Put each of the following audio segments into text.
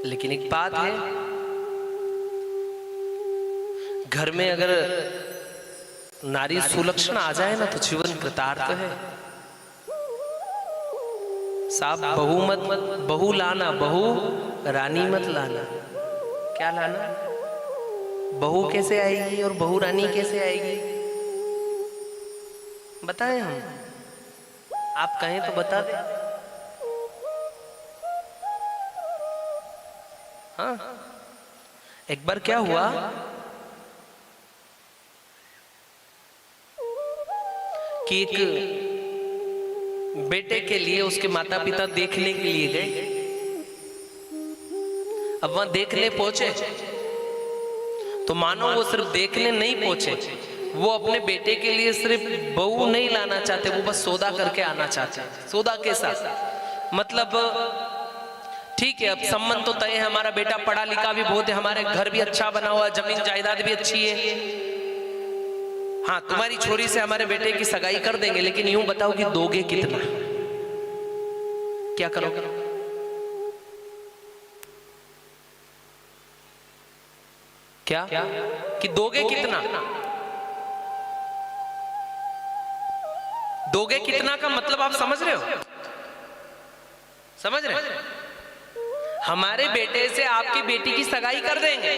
लेकिन एक बात है, घर में अगर नारी सुलक्षण आ जाए ना तो जीवन कृतार्थ है। साहब बहू लाना, बहू रानी मत लाना। क्या लाना? बहू कैसे आएगी और बहू रानी कैसे आएगी? बताएं हम, आप कहें तो बता दें। हाँ, एक बार क्या हुआ कि एक बेटे के लिए उसके माता पिता देखने के लिए गए। अब वहां देखने पहुंचे तो मानो वो सिर्फ देखने नहीं पहुंचे, वो अपने बेटे के लिए सिर्फ बहू नहीं लाना चाहते, वो बस सौदा करके आना चाहते हैं। सौदा के साथ मतलब ठीक है, अब संबंध तो तय है, हमारा बेटा पढ़ा लिखा भी बहुत है, हमारे घर भी अच्छा बना हुआ, जमीन जायदाद भी अच्छी है। हाँ, तुम्हारी छोरी से हमारे बेटे की सगाई कर देंगे, लेकिन यूं बताओ कि दोगे कितना? क्या करोगे? क्या कि दोगे कितना? दोगे कितना का मतलब आप समझ रहे हो? समझ रहे हो? हमारे बेटे से आपकी बेटी की सगाई कर देंगे,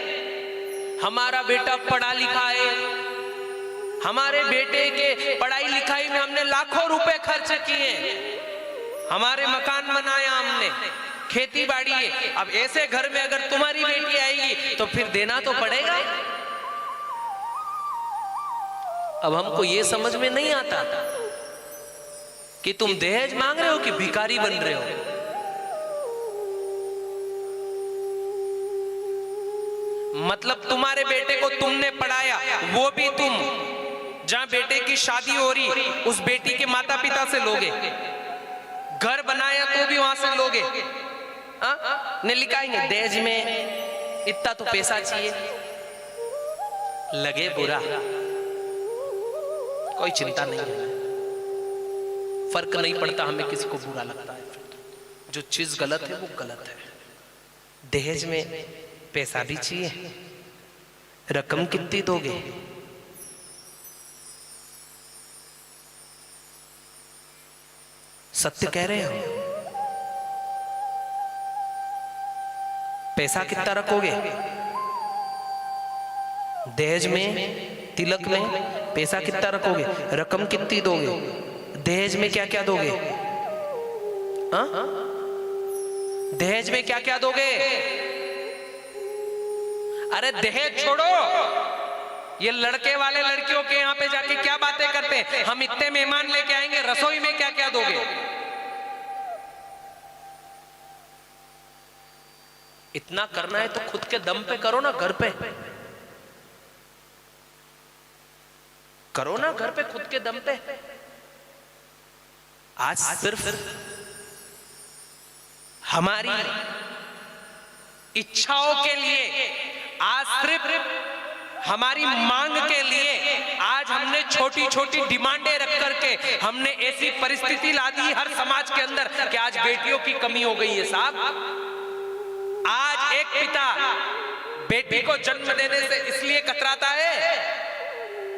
हमारा बेटा पढ़ा लिखा है, हमारे बेटे के पढ़ाई लिखाई में हमने लाखों रुपए खर्च किए, हमारे मकान बनाया हमने, खेती बाड़ी है। अब ऐसे घर में अगर तुम्हारी बेटी आएगी तो फिर देना तो पड़ेगा। अब हमको ये समझ में नहीं आता कि तुम दहेज मांग रहे हो कि भिखारी बन रहे हो। मतलब तुम्हारे बेटे को तुमने पढ़ाया, वो भी तुम, जहां बेटे की शादी हो रही उस बेटी के माता पिता से लोगे, घर बनाया तो भी वहां से लोगे। ने लिखाएंगे दहेज में इतना तो पैसा चाहिए, लगे बुरा, कोई चिंता नहीं है, फर्क नहीं पड़ता हमें किसी को बुरा लगता है। जो चीज गलत है वो गलत है। दहेज में पैसा भी चाहिए, रकम कितनी दोगे? सत्य कह रहे हो? पैसा कितना रखोगे? दहेज में, तिलक में पैसा कितना रखोगे? रकम कितनी दोगे? दहेज में क्या क्या दोगे? हाँ, दहेज में क्या क्या दोगे? अरे दहेज छोड़ो, ये लड़के वाले लड़कियों के यहाँ पे जाके क्या बातें करते हैं, हम इतने मेहमान लेके आएंगे, रसोई में क्या क्या दोगे? इतना करना है तो खुद के दम पे करो ना, घर पे करो ना, घर पे खुद के दम पे। आज सिर्फ हमारी इच्छाओं के लिए, आज सिर्फ हमारी मांग के लिए आज हमने छोटी छोटी डिमांडें रख करके हमने ऐसी परिस्थिति ला दी हर समाज के अंदर कि आज बेटियों की कमी हो गई है। साहब, आज एक पिता बेटी को जन्म देने से इसलिए कतराता है,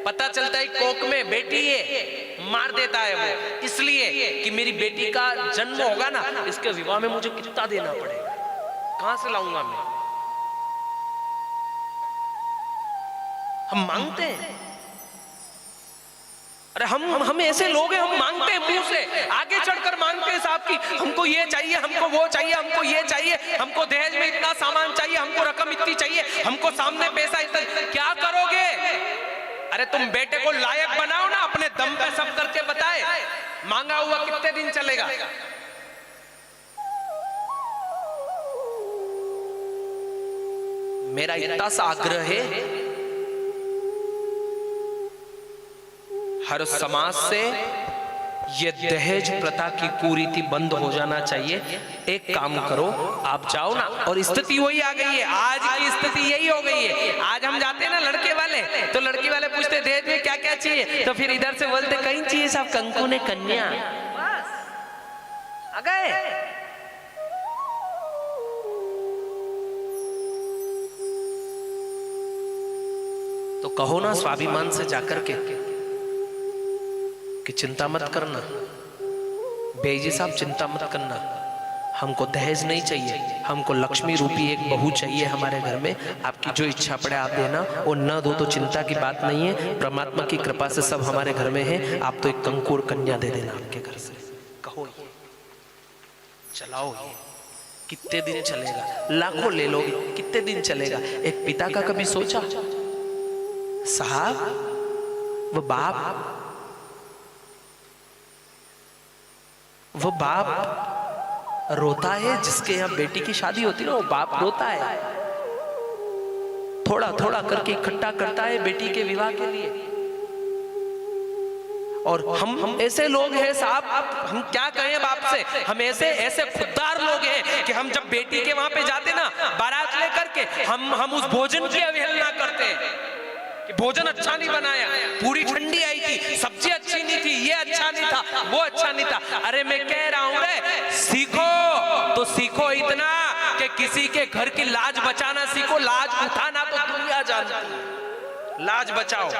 पता चलता है कोख में बेटी है, मार देता है वो, इसलिए कि मेरी बेटी का जन्म होगा ना, इसके विवाह में मुझे कितना देना पड़ेगा, कहां से लाऊंगा मैं? हम मांगते हैं। अरे हम ऐसे लोग हैं, हम मांगते हैं मुंह से, आगे चढ़कर मांगते हैं साहब की हमको ये चाहिए, हमको वो चाहिए, हमको ये चाहिए, हमको दहेज में इतना सामान चाहिए, हमको रकम इतनी चाहिए, हमको सामने पैसा इतना। क्या करोगे? अरे तुम बेटे को लायक बनाओ ना, अपने दम पे सब करके बताए, मांगा हुआ कितने दिन चलेगा? मेरा इतना सा आग्रह है हर समाज से, ये दहेज प्रथा की कुरीति बंद हो जाना चाहिए। एक काम करो, आप जाओ ना, और स्थिति वही आ गई है, आज की स्थिति यही हो गई है। आज हम जाते हैं ना लड़के वाले, तो लड़की वाले पूछते दहेज में क्या क्या चाहिए, तो फिर इधर से बोलते कहीं चाहिए साहब कंकु ने कन्या, बस आ गए। तो कहो ना स्वाभिमान से जाकर के कि चिंता मत करना बेजी साहब, चिंता मत करना, हमको दहेज नहीं चाहिए, हमको लक्ष्मी रूपी एक बहू चाहिए हमारे घर में, आपकी जो इच्छा पड़े आप देना, और न दो तो चिंता की बात नहीं है, परमात्मा की कृपा से सब हमारे घर में है, आप तो एक कंकुर कन्या दे देना आपके घर से। कहो ये, चलाओ ये, कितने दिन चलेगा, लाखों ले लोगे, कितने दिन चलेगा। एक पिता का कभी सोचा साहब, वो बाप रोता है जिसके यहाँ बेटी की शादी होती है ना, वो बाप रोता है, थोड़ा थोड़ा करके इकट्ठा करता है बेटी के विवाह के लिए। और हम ऐसे लोग हैं साहब, हम क्या कहें बाप से, हम ऐसे खुददार लोग हैं कि हम जब बेटी के वहां पे जाते ना बारात लेकर के, हम उस भोजन की अवहेलना करते हैं कि भोजन अच्छा नहीं बनाया, पूरी ठंडी आई थी, सब्जी अच्छी नहीं थी, ये अच्छा नहीं था, वो अच्छा नहीं था। अरे मैं कह रहा हूं रे, सीखो तो सीखो इतना कि किसी के घर की लाज बचाना सीखो। लाज उठाना तो दुनिया जानती है, लाज बचाओ,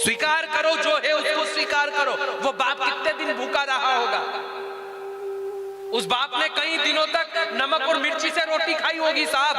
स्वीकार करो, जो है उसको स्वीकार करो। वो बाप कितने दिन भूखा रहा होगा, उस बाप ने कई दिनों तक नमक और मिर्ची से रोटी खाई होगी साहब।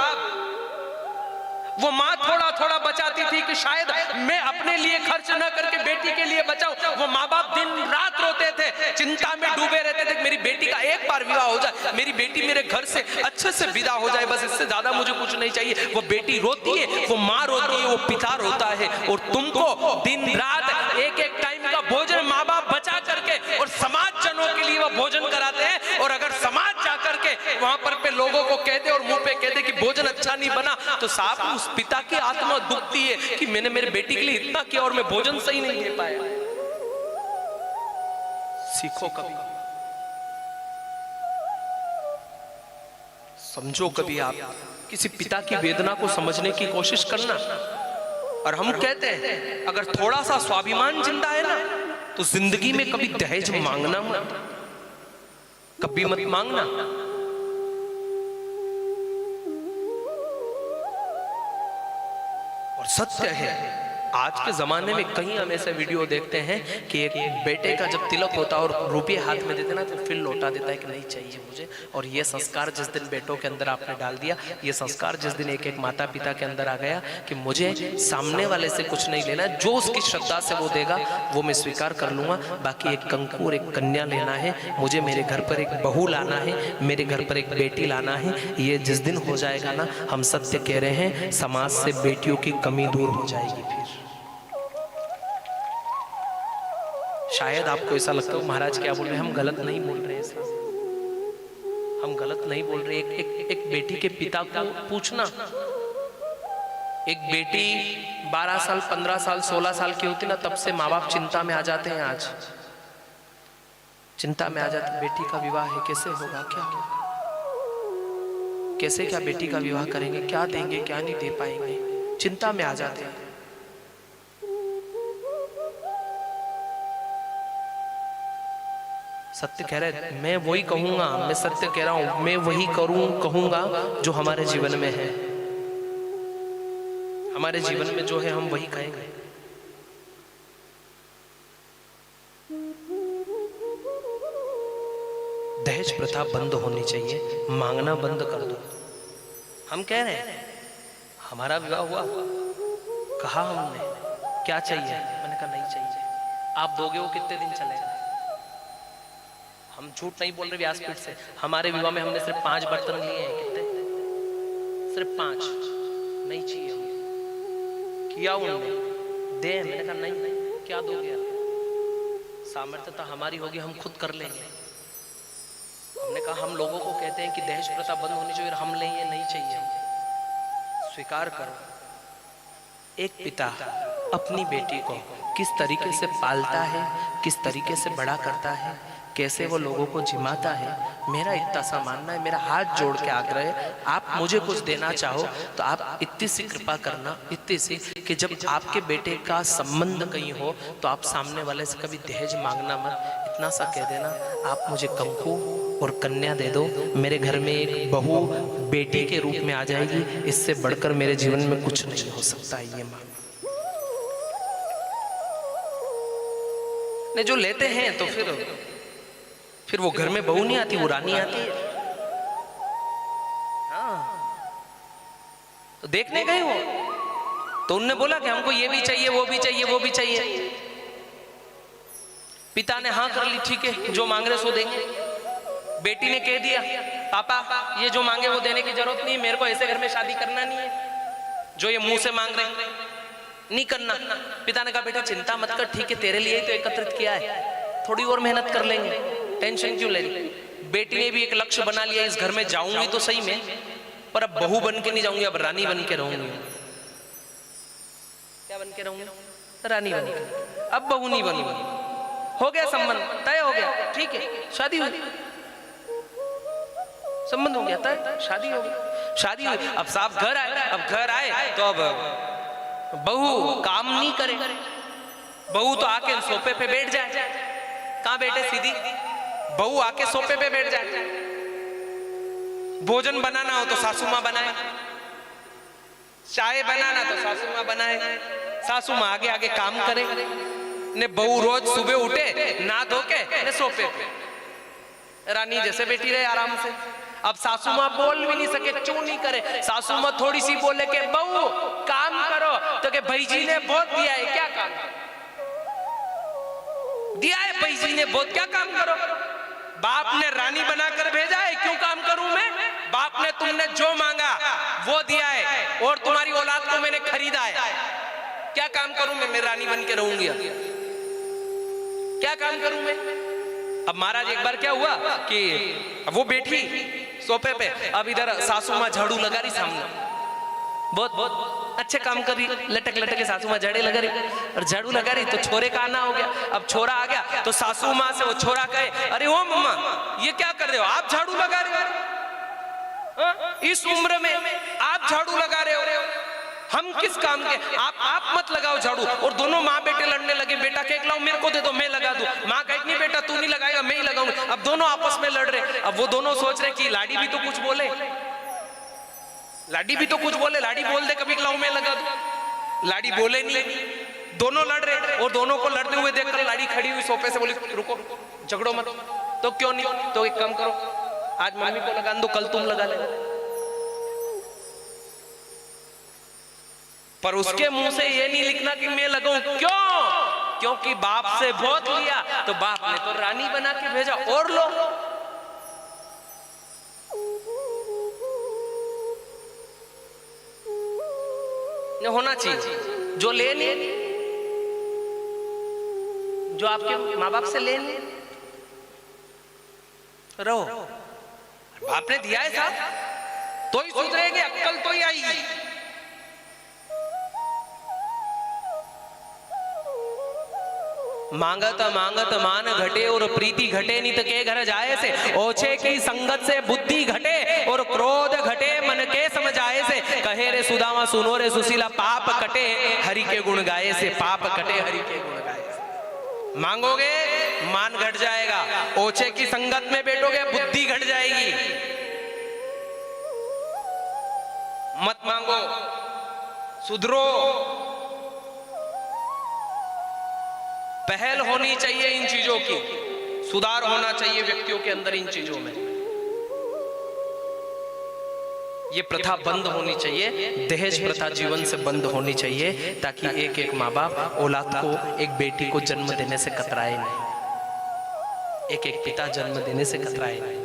वो माँ थोड़ा थोड़ा बचाती थी कि शायद मैं अपने लिए खर्च न करके बेटी के लिए बचाऊं। वो माँ बाप दिन रात रोते थे, चिंता में डूबे रहते थे, मेरी बेटी का एक बार विवाह हो जाए, मेरी बेटी मेरे घर से अच्छे से विदा हो जाए, बस इससे ज्यादा मुझे कुछ नहीं चाहिए। वो बेटी रोती है, वो माँ रोती है, वो पिता रोता है, और तुमको दिन रात एक एक टाइम का भोजन माँ बाप बचा करके और समाज जनों के लिए वो भोजन कराते हैं। और अगर समाज जाकर के वहां पर पे लोगों को कह दे और मुंह पे कह दे कि भोजन अच्छा नहीं बना, तो साहब उस पिता की आत्मा दुखती है कि मैंने मेरे बेटी के लिए इतना किया और मैं भोजन सही नहीं दे पाया। सीखो कभी, समझो कभी, आप किसी पिता की वेदना को समझने की कोशिश करना। और हम कहते हैं अगर थोड़ा सा स्वाभिमान जिंदा है ना, तो जिंदगी में कभी दहेज मांगना मत, कभी मत मांगना। और सत्य है, आज के जमाने में कहीं हम ऐसे वीडियो देखते हैं कि एक बेटे का जब तिलक होता है और रुपये हाथ में देते ना, तो फिर लौटा देता है कि नहीं चाहिए मुझे। और ये संस्कार जिस दिन बेटों के अंदर आपने डाल दिया, ये संस्कार जिस दिन एक एक माता पिता के अंदर आ गया कि मुझे सामने वाले से कुछ नहीं लेना, जो उसकी श्रद्धा से वो देगा वो मैं स्वीकार कर लूंगा, बाकी एक कंकुर एक कन्या लेना है मुझे, मेरे घर पर एक बहू लाना है, मेरे घर पर एक बेटी लाना है। ये जिस दिन हो जाएगा ना, हम सत्य कह रहे हैं, समाज से बेटियों की कमी दूर हो जाएगी। फिर शायद आपको ऐसा लगता हो महाराज क्या बोल रहे हैं, हम गलत नहीं बोल रहे हैं, हम गलत नहीं बोल रहे। एक बेटी के पिता को पूछना, एक बेटी 12 साल 15 साल 16 साल की होती ना, तब से माँ बाप चिंता में आ जाते हैं, आज चिंता में आ जाते, बेटी का विवाह है कैसे होगा, क्या कैसे क्या बेटी का विवाह करेंगे, क्या देंगे क्या नहीं दे पाएंगे, चिंता में आ जाते हैं। सत्य कह रहे, मैं वही कहूंगा, मैं सत्य कह रहा हूं, मैं वही कहूंगा जो हमारे जीवन में है, हमारे जीवन में जो है हम वही कहेंगे। दहेज प्रथा बंद होनी चाहिए, मांगना बंद कर दो। हम कह रहे हैं हमारा विवाह हुआ, कहा हमने क्या चाहिए, मैंने कहा नहीं चाहिए, आप दोगे वो कितने दिन चलेगा। हम झूठ नहीं बोल रहे व्यासपीठ से, हमारे विवाह में हमने सिर्फ 5 बर्तन लिए हैं, कितने, सिर्फ 5, नहीं चाहिए किया उन्होंने, दे, मैंने कहा नहीं, क्या दोगे आप, सामर्थ्यता हमारी होगी, हम खुद कर लेंगे। हमने कहा हम लोगों को कहते हैं कि दहेज प्रथा बंद होनी चाहिए, हम लेंगे नहीं चाहिए, स्वीकार करो। एक पिता अपनी बेटी को किस तरीके से पालता है, किस तरीके से बड़ा करता है, कैसे वो लोगों को जिमाता है, मेरा इतना सा मानना है, मेरा हाथ जोड़ के आग्रह है, आप मुझे कुछ देना चाहो तो आप इतनी सी कृपा करना, इतनी सी कि जब आपके बेटे का संबंध कहीं हो तो आप सामने वाले से कभी दहेज मांगना मत। इतना सा कह देना, आप मुझे कंकु और कन्या दे दो, मेरे घर में एक बहू बेटी के रूप में आ जाएगी, इससे बढ़कर मेरे जीवन में कुछ नहीं हो सकता। ये मां ने जो लेते हैं तो फिर वो घर में बहू नहीं आती, वो रानी आती है। हाँ, तो देखने गए वो, तो उनने बोला कि हमको ये भी चाहिए, वो भी चाहिए, वो भी चाहिए। पिता ने हाँ कर ली, ठीक है जो मांग रहे सो देंगे। बेटी ने कह दिया, पापा ये जो मांगे वो देने की जरूरत नहीं है, मेरे को ऐसे घर में शादी करना नहीं है जो ये मुंह से मांग रहे हैं, नहीं करना। पिता ने कहा बेटा चिंता मत कर, ठीक है तेरे लिए ही तो एकत्रित किया है, थोड़ी और मेहनत कर लेंगे, टेंशन क्यों ले रही। बेटी ने भी एक लक्ष्य बना लिया, इस घर में जाऊंगी तो सही में, पर अब बहू बन के नहीं जाऊंगी, अब रानी बन के रहूंगी। क्या बन के रहूंगी? रानी बन के, अब बहू नहीं बनूंगी। हो गया संबंध तय हो गया, ठीक है शादी हुई, संबंध हो गया तय, शादी हो गई, शादी हुई। अब साहब घर आए, अब घर आए तो अब बहू काम नहीं करे, बहू तो आके सोफे पे बैठ जाए। कहां बैठे? सीधी बहू आके सोफे पे बैठ जाए। भोजन बनाना हो तो सासू मां बनाए, चाय बनाना तो सासू मां बनाए, सासू मां आगे आगे काम करे ने, बहू रोज सुबह उठे ना धो के ने सोफे पे रानी जैसे बैठी रहे आराम से। अब सासू मां बोल भी नहीं सके, क्यों नहीं करे? सासू मां थोड़ी सी बोले कि बहू काम करो, तो के भाई जी ने बहुत दिया है, क्या काम दिया है भाई जी ने बहुत, क्या काम करो? बाप ने रानी बनाकर भेजा है, क्यों काम करूं मैं? बाप ने तुमने जो मांगा वो दिया है और तुम्हारी औलाद को मैंने खरीदा है, क्या काम करूं मैं रानी बन के रहूंगी, क्या काम करूं मैं? अब महाराज एक बार क्या हुआ कि वो बैठी सोफे पे, अब इधर सासू मां झाड़ू लगा रही सामने, बहुत अच्छे काम कर रही, लटक लटक के सासू मां झाड़ू लगा रही, और झाड़ू लगा रही तो छोरे का आना हो गया। अब छोरा आ गया तो सासू मां से वो छोरा कहे, अरे ओ मम्मा ये क्या कर रहे हो, आप झाड़ू लगा रहे हो, इस उम्र में आप झाड़ू लगा रहे हो, हम किस काम के? आप मत लगाओ झाड़ू। और दोनों माँ बेटे लड़ने लगे, बेटा केक लाओ मेरे को दे दो मैं लगा दूं, माँ कहे नहीं बेटा तू नहीं लगाएगा मैं ही लगाऊंगा। अब दोनों आपस में लड़ रहे। अब वो दोनों सोच रहे कि लाडी भी तो कुछ बोले, लाडी भी तो कुछ बोले, लाडी बोल दे कभी लाओ मैं लगा दूं, लाडी बोले नहीं, दोनों लड़ रहे। और दोनों को लड़ते हुए देखकर लाडी खड़ी हुई सोफे से बोली रुको झगड़ो मत। तो क्यों नहीं? तो एक काम करो आज मम्मी को लगा दो, कल तुम लगा लेना। पर उसके मुंह से ये नहीं लिखना कि मैं लगाऊं, क्यों? क्योंकि बाप से बहुत लिया तो बाप ने तो रानी बना के भेजा, और लो। न होना चाहिए जो ले ले, जो आपके माँ बाप से ले ले, रहो। बाप ने दिया है साहब तो ही सुधरेंगे, अक्कल तो ही आएगी। मांगत मांगत मान घटे और प्रीति घटे, नहीं तो के घर जाए से, ओछे की संगत से बुद्धि घटे और क्रोध घटे मन के समझाए से, कहे रे सुदामा सुनो रे सुशीला, पाप कटे हरि के गुण गाए से, पाप कटे हरि के गुण गाए से। मांगोगे मान घट जाएगा, ओछे की संगत में बैठोगे बुद्धि घट जाएगी। मत मांगो, सुधरो। पहल होनी चाहिए इन चीजों की, सुधार होना चाहिए व्यक्तियों के अंदर इन चीजों में। ये प्रथा बंद होनी चाहिए, दहेज प्रथा जीवन से बंद होनी चाहिए, ताकि एक एक माँ बाप औलाद को, एक बेटी को जन्म देने से कतराए नहीं, एक एक पिता जन्म देने से कतराए नहीं।